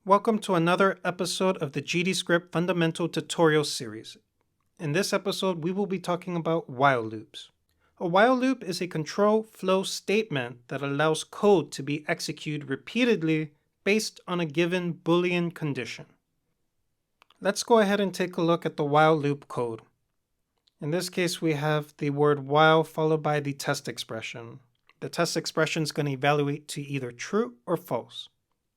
Welcome to another episode of the GDScript Fundamentals Tutorial Series. In this episode, we will be talking about while loops. A while loop is a control flow statement that allows code to be executed repeatedly based on a given Boolean condition. Let's go ahead and take a look at the while loop code. In this case, we have the word while followed by the test expression. The test expression is going to evaluate to either true or false.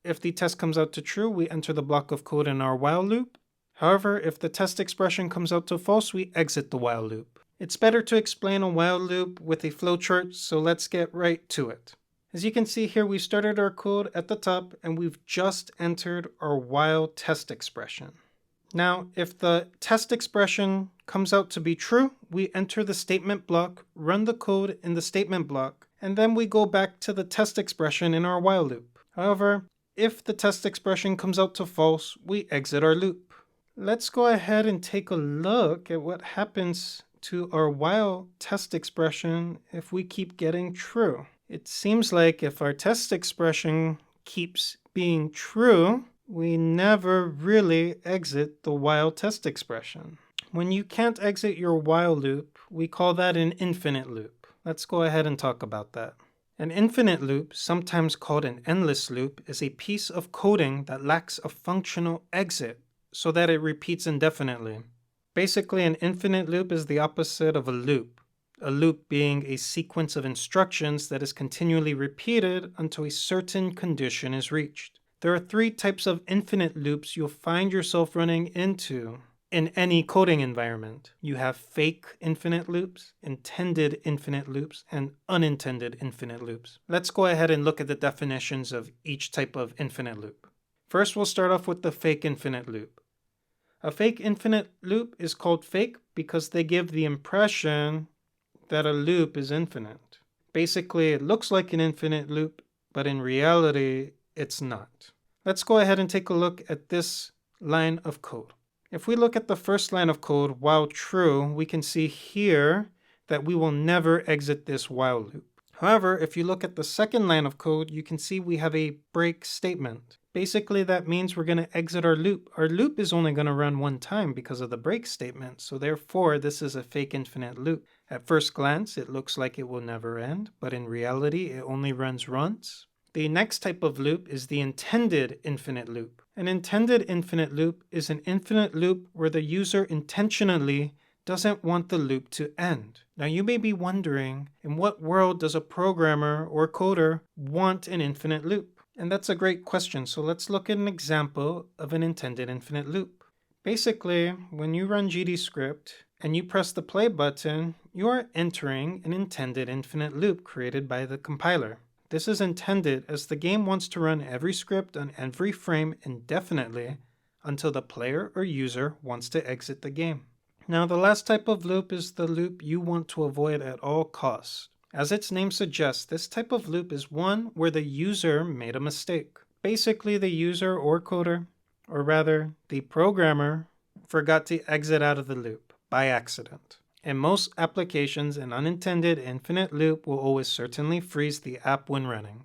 If the test comes out to true, we enter the block of code in our while loop. However, if the test expression comes out to false, we exit the while loop. It's better to explain a while loop with a flowchart, so let's get right to it. As you can see here, we started our code at the top and we've just entered our while test expression. Now, if the test expression comes out to be true, we enter the statement block, run the code in the statement block, and then we go back to the test expression in our while loop. However, if the test expression comes out to false, we exit our loop. Let's go ahead and take a look at what happens to our while test expression if we keep getting true. It seems like if our test expression keeps being true, we never really exit the while test expression. When you can't exit your while loop, we call that an infinite loop. Let's go ahead and talk about that. An infinite loop, sometimes called an endless loop, is a piece of coding that lacks a functional exit so that it repeats indefinitely. Basically, an infinite loop is the opposite of a loop being a sequence of instructions that is continually repeated until a certain condition is reached. There are three types of infinite loops you'll find yourself running into in any coding environment. You have fake infinite loops, intended infinite loops, and unintended infinite loops. Let's go ahead and look at the definitions of each type of infinite loop. First, we'll start off with the fake infinite loop. A fake infinite loop is called fake because they give the impression that a loop is infinite. Basically, it looks like an infinite loop, but in reality, it's not. Let's go ahead and take a look at this line of code. If we look at the first line of code, while true, we can see here that we will never exit this while loop. However, if you look at the second line of code, you can see we have a break statement. Basically, that means we're going to exit our loop. Our loop is only going to run one time because of the break statement, so therefore this is a fake infinite loop. At first glance, it looks like it will never end, but in reality, it only runs once. The next type of loop is the intended infinite loop. An intended infinite loop is an infinite loop where the user intentionally doesn't want the loop to end. Now you may be wondering, in what world does a programmer or coder want an infinite loop? And that's a great question, so let's look at an example of an intended infinite loop. Basically, when you run GDScript and you press the play button, you are entering an intended infinite loop created by the compiler. This is intended as the game wants to run every script on every frame indefinitely until the player or user wants to exit the game. Now, the last type of loop is the loop you want to avoid at all costs. As its name suggests, this type of loop is one where the user made a mistake. Basically, the user or coder, or rather the programmer, forgot to exit out of the loop by accident. In most applications, an unintended infinite loop will always certainly freeze the app when running.